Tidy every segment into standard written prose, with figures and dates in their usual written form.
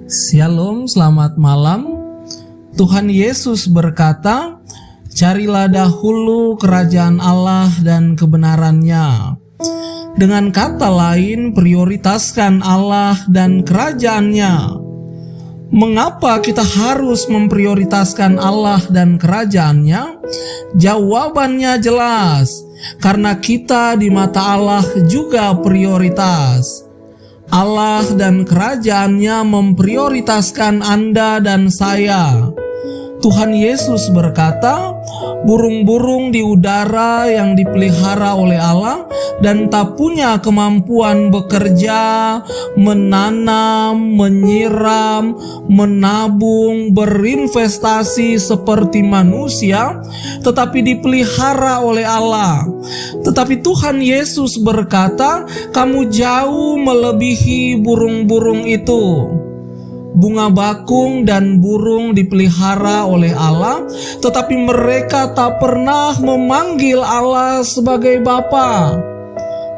Shalom, selamat malam. Tuhan Yesus berkata, carilah dahulu kerajaan Allah dan kebenarannya. Dengan kata lain, prioritaskan Allah dan kerajaannya. Mengapa kita harus memprioritaskan Allah dan kerajaannya? Jawabannya jelas, karena kita di mata Allah juga prioritas. Allah dan kerajaannya memprioritaskan Anda dan saya. Tuhan Yesus berkata, burung-burung di udara yang dipelihara oleh Allah dan tak punya kemampuan bekerja, menanam, menyiram, menabung, berinvestasi seperti manusia, tetapi dipelihara oleh Allah. Tetapi Tuhan Yesus berkata, kamu jauh melebihi burung-burung itu. Bunga bakung dan burung dipelihara oleh Allah, tetapi mereka tak pernah memanggil Allah sebagai Bapa.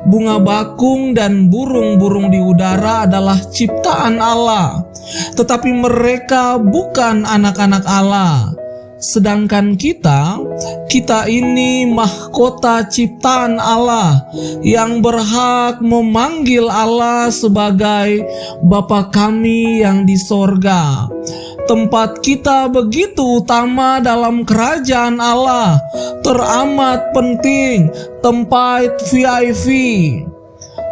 Bunga bakung dan burung-burung di udara adalah ciptaan Allah, tetapi mereka bukan anak-anak Allah. Sedangkan kita ini mahkota ciptaan Allah yang berhak memanggil Allah sebagai Bapa kami yang di sorga. Tempat kita begitu utama dalam kerajaan Allah, teramat penting, tempat VIP.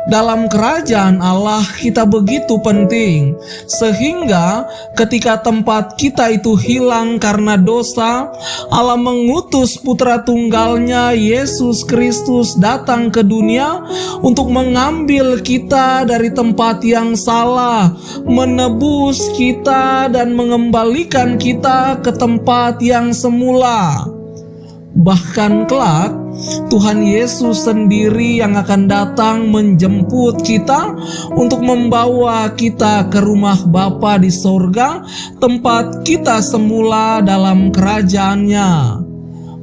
Dalam kerajaan Allah kita begitu penting, sehingga ketika tempat kita itu hilang karena dosa, Allah mengutus putra tunggalnya Yesus Kristus datang ke dunia untuk mengambil kita dari tempat yang salah, menebus kita dan mengembalikan kita ke tempat yang semula. Bahkan kelak, Tuhan Yesus sendiri yang akan datang menjemput kita untuk membawa kita ke rumah Bapa di sorga, tempat kita semula dalam kerajaannya.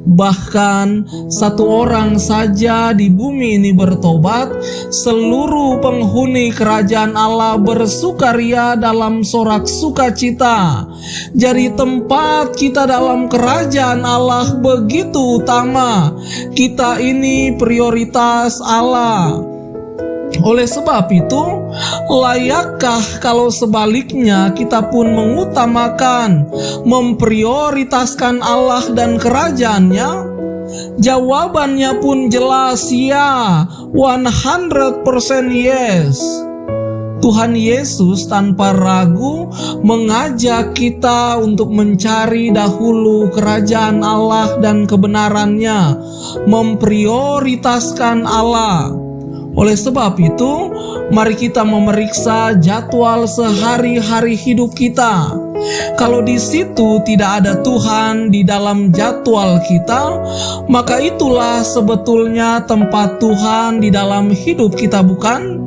Bahkan satu orang saja di bumi ini bertobat, seluruh penghuni kerajaan Allah bersukaria dalam sorak sukacita. Jadi tempat kita dalam kerajaan Allah begitu utama. Kita ini prioritas Allah. Oleh sebab itu, layakkah kalau sebaliknya kita pun mengutamakan, memprioritaskan Allah dan kerajaannya? Jawabannya pun jelas ya, 100% yes. Tuhan Yesus tanpa ragu mengajak kita untuk mencari dahulu kerajaan Allah dan kebenarannya, memprioritaskan Allah. Oleh sebab itu, mari kita memeriksa jadwal sehari-hari hidup kita. Kalau di situ tidak ada Tuhan di dalam jadwal kita, maka itulah sebetulnya tempat Tuhan di dalam hidup kita, bukan?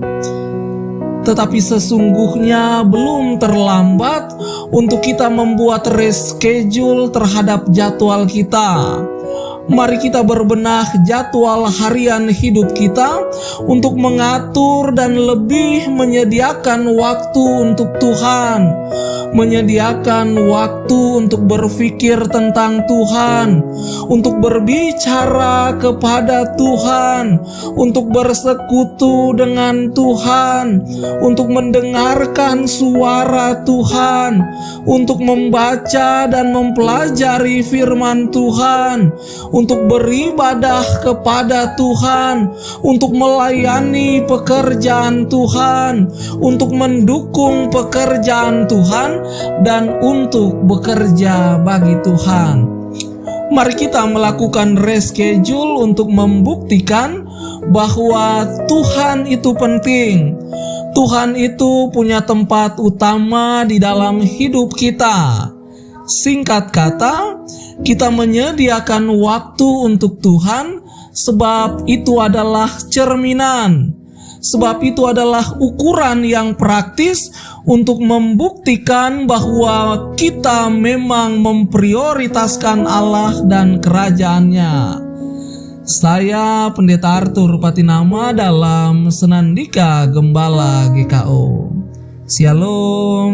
Tetapi sesungguhnya belum terlambat untuk kita membuat reschedule terhadap jadwal kita. Mari kita berbenah jadwal harian hidup kita untuk mengatur dan lebih menyediakan waktu untuk Tuhan, menyediakan waktu untuk berpikir tentang Tuhan, untuk berbicara kepada Tuhan, untuk bersekutu dengan Tuhan, untuk mendengarkan suara Tuhan, untuk membaca dan mempelajari firman Tuhan, untuk beribadah kepada Tuhan, untuk melayani pekerjaan Tuhan, untuk mendukung pekerjaan Tuhan, dan untuk bekerja bagi Tuhan. Mari kita melakukan reschedule untuk membuktikan bahwa Tuhan itu penting. Tuhan itu punya tempat utama di dalam hidup kita. Singkat kata, kita menyediakan waktu untuk Tuhan, sebab itu adalah cerminan, sebab itu adalah ukuran yang praktis untuk membuktikan bahwa kita memang memprioritaskan Allah dan kerajaannya. Saya Pendeta Arthur Patinama dalam Senandika Gembala GKO. Shalom.